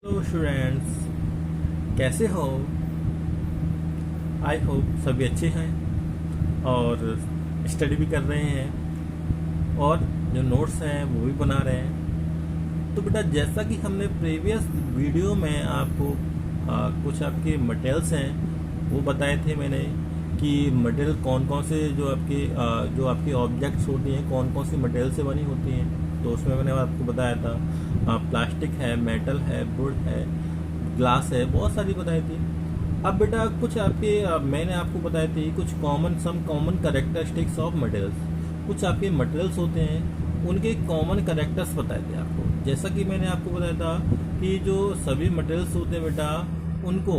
Hello students, कैसे हो? I hope सभी अच्छे हैं और स्टडी भी कर रहे हैं और जो नोट्स हैं वो भी बना रहे हैं। तो बेटा, जैसा कि हमने प्रीवियस वीडियो में आपको कुछ आपके मटेरियल्स हैं वो बताए थे मैंने कि मटेरियल कौन कौन से जो आपके ऑब्जेक्ट्स होती हैं कौन कौन सी मटेरियल से बनी होती हैं। तो उसमें मैंने आपको बताया था प्लास्टिक है, मेटल है, वुड है, ग्लास है, बहुत सारी बताई थी। अब बेटा कुछ मैंने आपको बताए थे कुछ कॉमन कैरेक्टरिस्टिक्स ऑफ मटेरियल्स। कुछ आपके मटेरियल्स होते हैं उनके कॉमन कैरेक्टर्स बताए थे आपको। जैसा कि मैंने आपको बताया था कि जो सभी मटेरियल्स होते हैं बेटा, उनको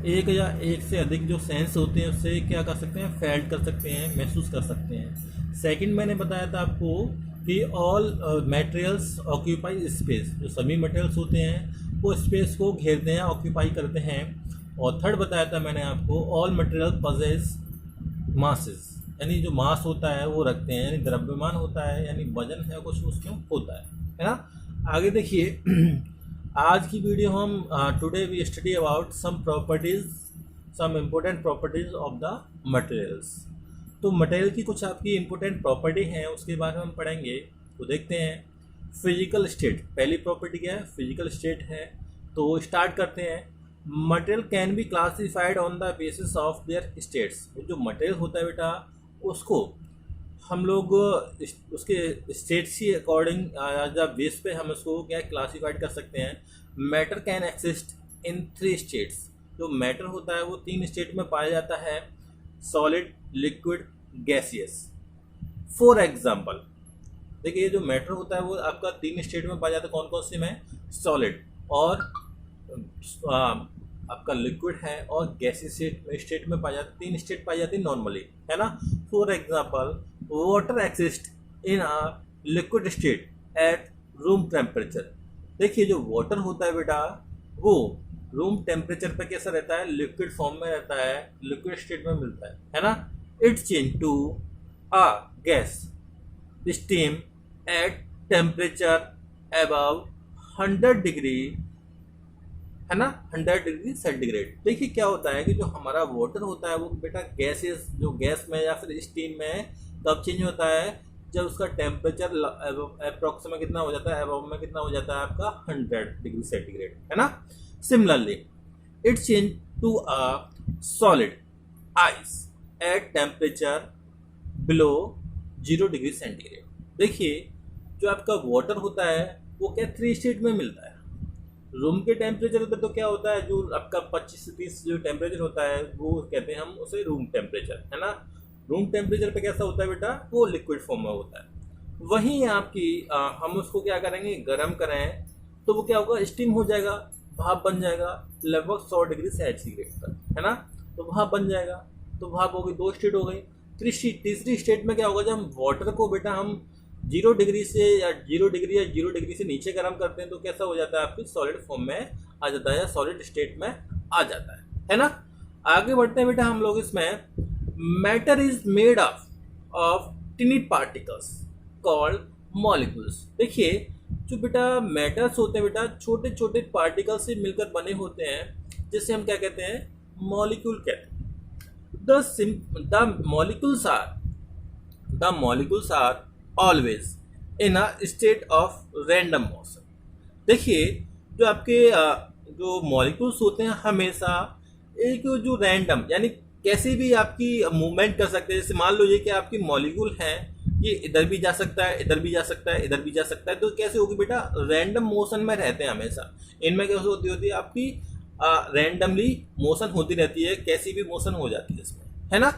एक या एक से अधिक जो सेंस होते हैं उससे क्या कर सकते हैं, फेल्ट कर सकते हैं, महसूस कर सकते हैं। सेकंड मैंने बताया था आपको कि ऑल मटेरियल्स ऑक्यूपाई स्पेस। जो सभी मटेरियल्स होते हैं वो स्पेस को घेरते हैं, ऑक्यूपाई करते हैं। और थर्ड बताया था मैंने आपको ऑल मटेरियल पजेस मासेस, यानी जो मास होता है वो रखते हैं, यानी द्रव्यमान होता है, यानी वजन है कुछ उसमें होता है ना। आगे देखिए आज की वीडियो हम today we study about some important properties of the materials. तो मटेरियल की कुछ आपकी इम्पोर्टेंट प्रॉपर्टी हैं उसके बारे में हम पढ़ेंगे। तो देखते हैं फिजिकल स्टेट। पहली प्रॉपर्टी क्या है? फिजिकल स्टेट है। तो स्टार्ट करते हैं। Material can be classified on the basis of their states. जो मटेरियल होता है बेटा उसको हम लोग उसके स्टेट्स के अकॉर्डिंग जब बेस पे हम उसको क्या क्लासिफाइड कर सकते हैं। Matter can exist in 3 states. जो मैटर होता है वो 3 स्टेट में पाया जाता है, solid, liquid, gaseous. For example देखिए, जो मैटर होता है वो आपका 3 स्टेट में पाया जाता है। कौन कौन से में? सॉलिड और आपका लिक्विड है और गैसियस स्टेट में पाया जाता है। 3 स्टेट पाई जाती है नॉर्मली, है ना। For example water exist in a liquid state at room temperature. देखिए, जो वाटर होता है बेटा वो रूम टेम्परेचर पे कैसा रहता है? लिक्विड फॉर्म में रहता है, लिक्विड स्टेट में मिलता है ना। It change to a gas steam at temperature above 100 degree, है ना, 100 डिग्री सेंटीग्रेड। देखिए क्या होता है कि जो हमारा वाटर होता है वो बेटा गैसेस, जो गैस में या फिर स्टीम में कब चेंज होता है? जब उसका टेम्परेचर अप्रोक्सीमेट कितना हो जाता है, अबव में कितना हो जाता है आपका 100 डिग्री सेंटीग्रेड, है ना। Similarly it change to a solid ice at temperature below 0 degree centigrade. देखिए, जो आपका वाटर होता है वो क्या 3 स्टेट में मिलता है। रूम के टेम्परेचर पे तो क्या होता है, जो आपका 25 से 30 जो टेम्परेचर होता है वो कहते हैं हम उसे रूम टेम्परेचर, है ना। रूम टेम्परेचर पे कैसा होता है बेटा? वो लिक्विड फॉर्म में होता है। वहीं आपकी हम उसको क्या करेंगे, गर्म करें तो वो क्या होगा, स्टीम हो जाएगा, भाप बन जाएगा लगभग 100 डिग्री सेंटीग्रेड पर, है ना। तो भाप बन जाएगा, तो भाप हो गई, 2 स्टेट हो गई। तीसरी स्टेट में क्या होगा, जब हम वाटर को बेटा हम 0 डिग्री या 0 डिग्री से नीचे गर्म करते हैं तो कैसा हो जाता है, आपकी सॉलिड फॉर्म में आ जाता है या सॉलिड स्टेट में आ जाता है ना। आगे बढ़ते हैं बेटा हम लोग इसमें। Matter is made of टिनी particles called molecules. देखिए, जो बेटा मैटर्स होते हैं बेटा छोटे छोटे पार्टिकल से मिलकर बने होते हैं, जिसे हम क्या कहते हैं, मॉलिक्यूल कहते हैं। The molecules are always in a state of random motion. देखिए, जो आपके जो मॉलिक्यूल्स होते हैं हमेशा एक जो रैंडम, यानी कैसे भी आपकी मूवमेंट कर सकते हैं। जैसे मान लो ये कि आपकी मॉलिक्यूल है, ये इधर भी जा सकता है, इधर भी जा सकता है, इधर भी जा सकता है, तो कैसे होगी बेटा? रैंडम मोशन में रहते हैं हमेशा। इनमें कैसे होती है आपकी रैंडमली मोशन होती रहती है, कैसी भी मोशन हो जाती है इसमें, है ना।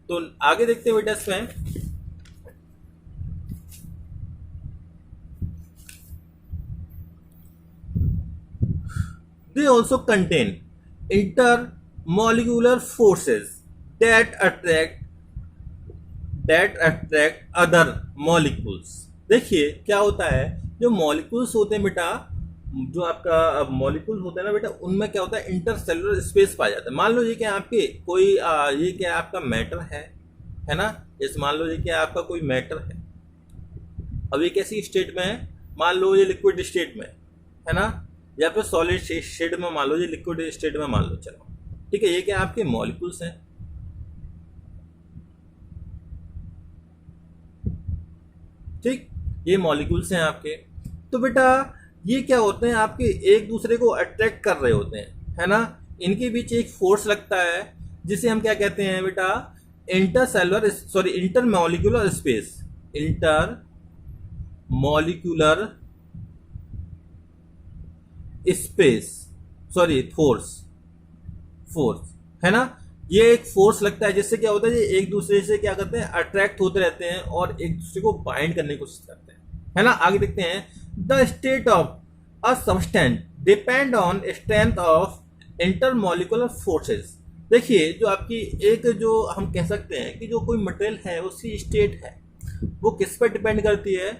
तो आगे देखते हैं बेटा इसमें। They also contain intermolecular forces that attract other molecules। देखिए क्या होता है, जो मॉलिक्यूल्स होते हैं बेटा, जो आपका मॉलिक्यूल होता है ना बेटा, उनमें क्या होता है, इंटरसेलुलर स्पेस पाया जाता है। मान लो ये क्या आपके कोई ये क्या आपका मैटर है ना। जैसे मान लो ये क्या आपका कोई मैटर है, अब ये कैसी स्टेट में है, मान लो ये लिक्विड स्टेट में है ना। या फिर सॉलिड स्टेट में मान लो, ये लिक्विड स्टेट में मान लो, चलो ठीक है। ये क्या आपके मॉलिक्यूल्स हैं, ठीक, ये मॉलिक्यूल्स हैं आपके। तो बेटा ये क्या होते हैं, आपके एक दूसरे को अट्रैक्ट कर रहे होते हैं, है ना। इनके बीच एक फोर्स लगता है जिसे हम क्या कहते हैं बेटा, intermolecular space, inter molecular space, sorry force है ना। ये एक फोर्स लगता है जिससे क्या होता है, ये एक दूसरे से क्या करते हैं, अट्रैक्ट होते रहते हैं और एक दूसरे को बाइंड करने की कोशिश करते हैं, है ना। आगे देखते हैं, the state of a substance depend on strength of intermolecular forces. देखिए जो आपकी एक, जो हम कह सकते हैं कि जो कोई मटेरियल है उसकी स्टेट है वो किस पर डिपेंड करती है,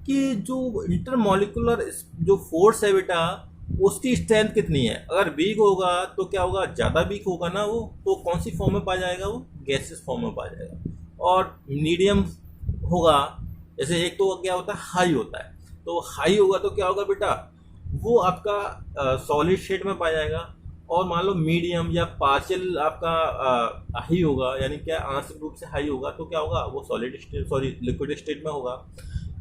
कि जो इंटरमॉलिक्यूलर जो फोर्स है बेटा उसकी स्ट्रेंथ कितनी है। अगर वीक होगा तो क्या होगा, ज़्यादा वीक होगा ना वो, तो कौन सी फॉर्म में पाया जाएगा, वो गैसेस फॉर्म में पाया जाएगा। और मीडियम होगा, जैसे एक तो क्या होता है, हाई होता है, तो हाई होगा तो क्या होगा बेटा, वो आपका सॉलिड स्टेट में पाया जाएगा। और मान लो मीडियम या पार्शियल आपका हाई होगा, यानी क्या आंशिक रूप से हाई होगा, तो क्या होगा, वो solid state, sorry liquid state में होगा।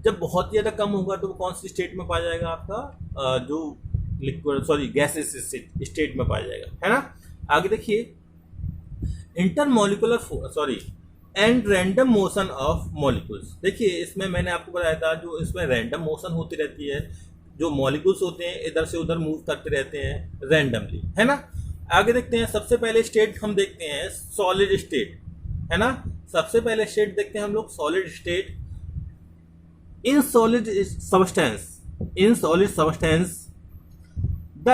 जब बहुत ज़्यादा कम होगा तो वो कौन सी स्टेट में पाया जाएगा, आपका जो लिक्विड, सॉरी गैसेस स्टेट में पाया जाएगा, है ना। आगे देखिए, intermolecular sorry and random motion of molecules. देखिए इसमें मैंने आपको बताया था, जो इसमें रैंडम मोशन होती रहती है, जो मॉलिक्यूल्स होते हैं इधर से उधर मूव करते रहते हैं रैंडमली, है ना। आगे देखते हैं, सबसे पहले स्टेट हम देखते हैं सॉलिड स्टेट, है ना। सबसे पहले स्टेट देखते हैं हम लोग solid state. In solid substance the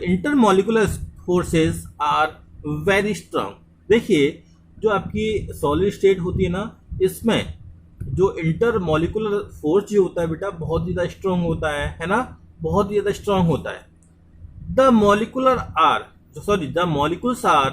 intermolecular forces are very strong. देखिए जो आपकी सॉलिड स्टेट होती है ना, इसमें जो इंटरमॉलिक्यूलर फोर्स जो होता है बेटा बहुत ज़्यादा स्ट्रांग होता है ना, बहुत ज़्यादा स्ट्रांग होता है। The molecules are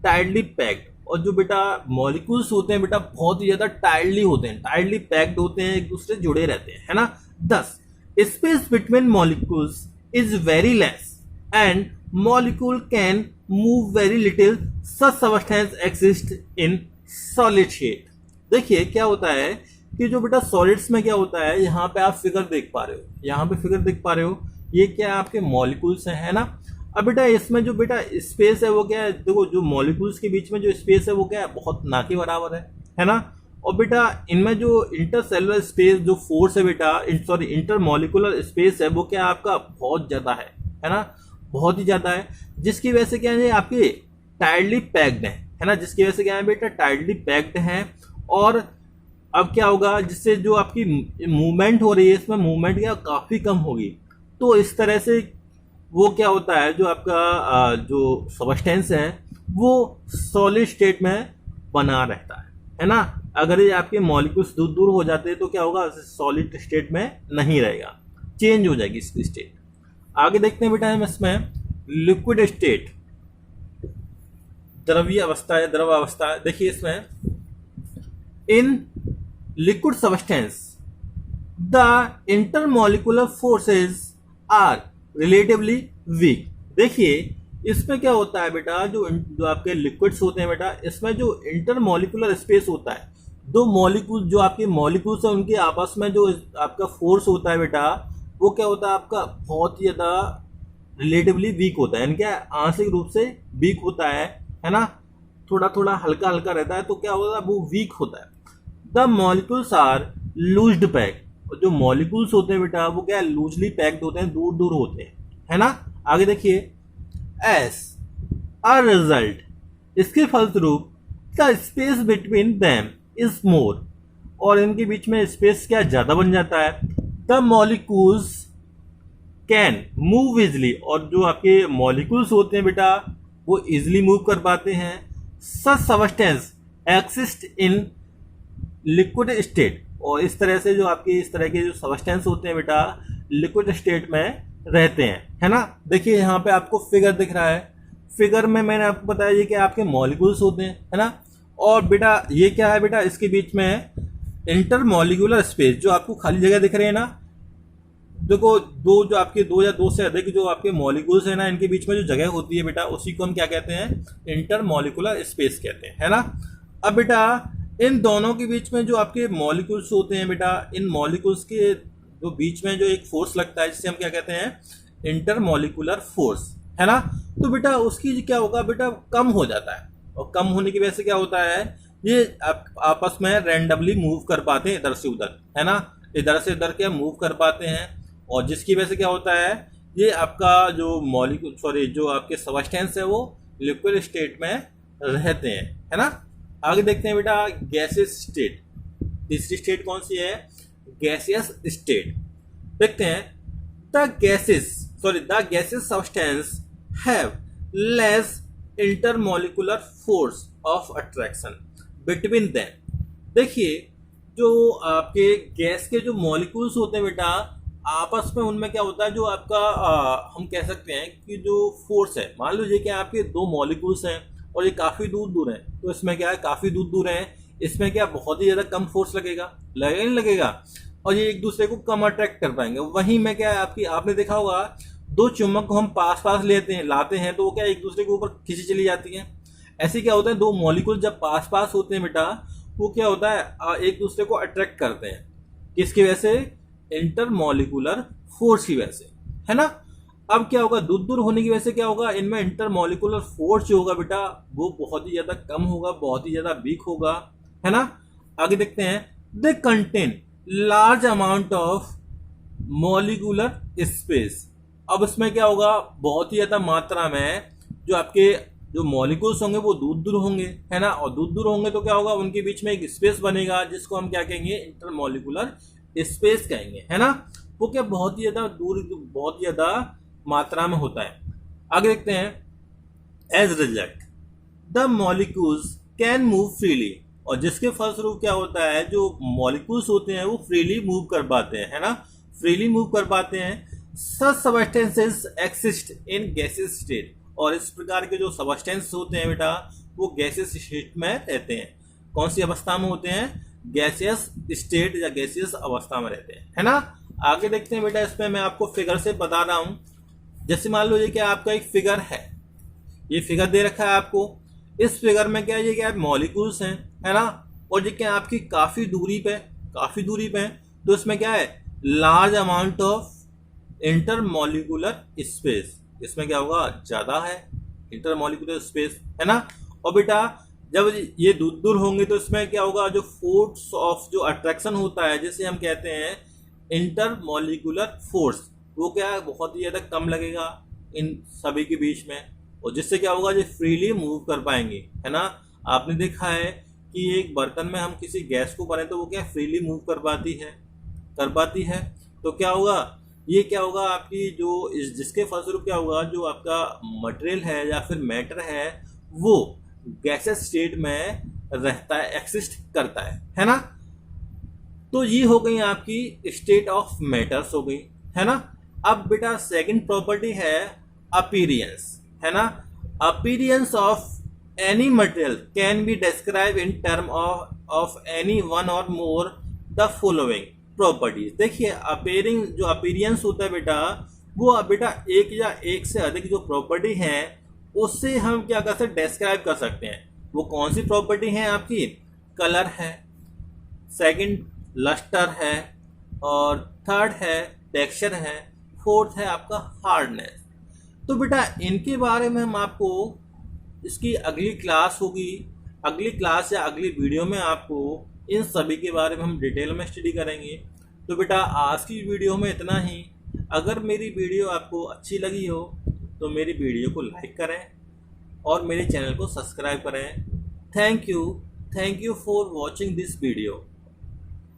tightly packed. और जो बेटा मॉलिक्यूल्स होते हैं बेटा बहुत ही ज़्यादा टाइटली होते हैं, टाइटली पैक्ड होते हैं, एक दूसरे से जुड़े रहते हैं, है ना। दस space between molecules is very less and molecule can move very little. Such substance exist in solid state. देखिए क्या होता है कि जो बेटा सॉलिड्स में क्या होता है, यहाँ पे आप फिगर देख पा रहे हो, यहाँ पे फिगर देख पा रहे हो, ये क्या आपके मॉलिक्यूल्स हैं, है ना। अब बेटा इसमें जो बेटा स्पेस है वो क्या है, देखो जो मॉलिक्यूल्स के बीच में जो स्पेस है वो क्या है, बहुत ना के बराबर है ना। और बेटा इनमें जो इंटरसेलुलर स्पेस जो फोर्स है बेटा, सॉरी इंटरमॉलिक्यूलर स्पेस है, वो क्या आपका बहुत ज़्यादा है ना, बहुत ही ज़्यादा है, जिसकी वजह से क्या है आपके टाइटली पैक्ड है ना, जिसकी वजह से क्या है बेटा टाइटली पैक्ड है। और अब क्या होगा, जिससे जो आपकी मूवमेंट हो रही है इसमें मूवमेंट क्या काफ़ी कम होगी। तो इस तरह से वो क्या होता है, जो आपका जो सब्सटेंस है वो सॉलिड स्टेट में बना रहता है ना। अगर ये आपके मॉलिक्यूल्स दूर दूर हो जाते हैं तो क्या होगा, सॉलिड स्टेट में नहीं रहेगा, चेंज हो जाएगी इसकी स्टेट। आगे देखते हैं बेटा हम इसमें लिक्विड स्टेट, द्रवीय अवस्था है, द्रव अवस्था है। देखिए इसमें in liquid substance the intermolecular forces are relatively weak. देखिए इसमें क्या होता है बेटा, जो आपके लिक्विड्स होते हैं बेटा, इसमें जो इंटरमॉलिक्यूलर स्पेस होता है, दो मॉलिक्यूल जो आपके मॉलिक्यूल्स है उनके आपस में जो आपका फोर्स होता है बेटा, वो क्या होता है आपका बहुत ही ज़्यादा रिलेटिवली वीक होता है, यानी क्या आंशिक रूप से वीक होता है ना, थोड़ा थोड़ा हल्का हल्का रहता है, तो क्या होता है वो वीक होता है। The molecules are loosed pack. और जो मॉलिक्यूल्स होते हैं बेटा वो क्या लूजली पैक्ड होते हैं, दूर दूर होते हैं, है ना। आगे देखिए, एस अ रिजल्ट, इसके फलस्वरूप the space between them is more, और इनके बीच में स्पेस क्या ज़्यादा बन जाता है। The molecules can move easily, और जो आपके मॉलिक्यूल्स होते हैं बेटा वो इजली मूव कर पाते हैं। Such substance exist in liquid state, और इस तरह से जो आपके इस तरह के जो सब्सटेंस होते हैं बेटा लिक्विड स्टेट में रहते हैं, है ना। देखिए यहाँ पे आपको फिगर दिख रहा है, फिगर में मैंने आपको बताया ये कि आपके मॉलिक्यूल्स होते हैं, है ना। और बेटा ये क्या है बेटा, इसके बीच में इंटरमॉलिक्यूलर स्पेस, जो आपको खाली जगह दिख रही है ना, देखो दो जो आपके दो या दो से अधिक जो आपके मॉलिक्यूल्स है ना, इनके बीच में जो जगह होती है बेटा, उसी को हम क्या कहते हैं, इंटरमॉलिक्यूलर स्पेस कहते हैं, है ना। अब बेटा इन दोनों के बीच में जो आपके मॉलिक्यूल्स होते हैं बेटा, इन मॉलिक्यूल्स के जो बीच में जो एक फोर्स लगता है, जिसे हम क्या कहते हैं, इंटरमॉलिक्यूलर फोर्स, है ना। तो बेटा उसकी क्या होगा बेटा, कम हो जाता है, और कम होने की वजह से क्या होता है, ये आपस में रैंडमली मूव कर पाते हैं इधर से उधर, है ना, इधर से इधर क्या मूव कर पाते हैं, और जिसकी वजह से क्या होता है, ये आपका जो मॉलिक्यूल जो आपके सबस्टेंस है वो लिक्विड स्टेट में रहते हैं, है ना। आगे देखते हैं बेटा गैसियस स्टेट। तीसरी स्टेट कौन सी है, गैसियस स्टेट। देखते हैं the gases substance have less intermolecular force of attraction between them. देखिए जो आपके गैस के जो मॉलिक्यूल्स होते हैं बेटा, आपस में उनमें क्या होता है, जो आपका हम कह सकते हैं कि जो फोर्स है, मान लीजिए कि आपके दो मॉलिक्यूल्स हैं और ये काफ़ी दूर दूर हैं, तो इसमें क्या है, काफ़ी दूर दूर हैं, इसमें क्या बहुत ही ज़्यादा कम फोर्स लगेगा नहीं लगेगा, और ये एक दूसरे को कम अट्रैक्ट कर पाएंगे। वहीं में क्या है, आपने देखा होगा दो चुम्बक को हम पास लाते हैं तो वो क्या एक दूसरे के ऊपर खींची चली जाती हैं। ऐसे क्या होता है, दो मॉलिक्यूल जब पास पास होते हैं बेटा, वो क्या होता है, एक दूसरे को अट्रैक्ट करते हैं, किसकी वजह से, इंटरमॉलिक्यूलर फोर्स की वजह से, है ना। अब क्या होगा, दूर दूर होने की वजह से क्या होगा, इनमें इंटरमॉलिक्यूलर फोर्स जो होगा बेटा, वो बहुत ही ज्यादा कम होगा, बहुत ही ज्यादा वीक होगा, है ना। आगे देखते हैं they contain large amount of molecular space. अब इसमें क्या होगा, बहुत ही ज्यादा मात्रा में जो आपके जो मॉलिक्यूल्स होंगे वो दूर दूर होंगे, है ना, और दूर दूर होंगे तो क्या होगा, उनके बीच में एक स्पेस बनेगा जिसको हम क्या कहेंगे, इंटरमॉलिक्यूलर स्पेस कहेंगे, है ना। वो क्या बहुत ही ज्यादा दूर, बहुत ही ज्यादा मात्रा में होता है। आगे देखते हैं as result the molecules can move freely, और जिसके फलस्वरूप क्या होता है, जो मॉलिक्यूल्स होते हैं वो फ्रीली मूव कर पाते हैं, है ना, फ्रीली मूव कर पाते हैं। Such substances exist in gaseous state, और इस प्रकार के जो सबस्टेंस होते हैं बेटा, वो गैसियस स्टेट में रहते हैं। कौन सी अवस्था में होते हैं, गैसियस स्टेट या गैसियस अवस्था में रहते हैं, है ना। आगे देखते हैं बेटा, इसमें मैं आपको फिगर से बता रहा हूं। जैसे मान लो ये क्या आपका एक फिगर है, ये फिगर दे रखा है आपको, इस फिगर में क्या ये क्या मॉलिक्यूल्स हैं, है ना, और ये क्या आपकी काफी दूरी पे है, तो इसमें क्या है, large amount of intermolecular space, इसमें क्या होगा, ज्यादा है इंटरमॉलिक्यूलर स्पेस, है ना। और बेटा जब ये दूर दूर होंगे तो इसमें क्या होगा, जो फोर्स ऑफ जो अट्रैक्शन होता है, जिसे हम कहते हैं इंटरमॉलिक्यूलर फोर्स, वो क्या है, बहुत ही ज्यादा कम लगेगा इन सभी के बीच में, और जिससे क्या होगा, ये फ्रीली मूव कर पाएंगे, है ना। आपने देखा है कि एक बर्तन में हम किसी गैस को भरें तो वो क्या फ्रीली मूव कर पाती है, तो क्या होगा, ये क्या होगा, आपकी जो जिसके फलस्वरूप क्या होगा, जो आपका मटेरियल है या फिर मैटर है, वो गैसेस स्टेट में रहता है, एक्सिस्ट करता है ना। तो ये हो गई आपकी स्टेट ऑफ मैटर्स हो गई, है ना। अब बेटा सेकंड प्रॉपर्टी है अपीरियंस, है ना। Appearance of any material can be describe in term of any one और मोर द फॉलोइंग प्रॉपर्टीज। देखिए जो अपीरियंस होता है बेटा, वो बेटा एक या एक से अधिक जो प्रॉपर्टी है उससे हम क्या कर सकते, डिस्क्राइब कर सकते हैं। वो कौन सी प्रॉपर्टी है आपकी, कलर है, सेकंड लस्टर है, और थर्ड है टेक्सचर है, फोर्थ है आपका हार्डनेस। तो बेटा इनके बारे में हम आपको इसकी अगली क्लास होगी, अगली क्लास या अगली वीडियो में आपको इन सभी के बारे में हम डिटेल में स्टडी करेंगे। तो बेटा आज की वीडियो में इतना ही। अगर मेरी वीडियो आपको अच्छी लगी हो तो मेरी वीडियो को लाइक करें और मेरे चैनल को सब्सक्राइब करें। Thank you for watching this video.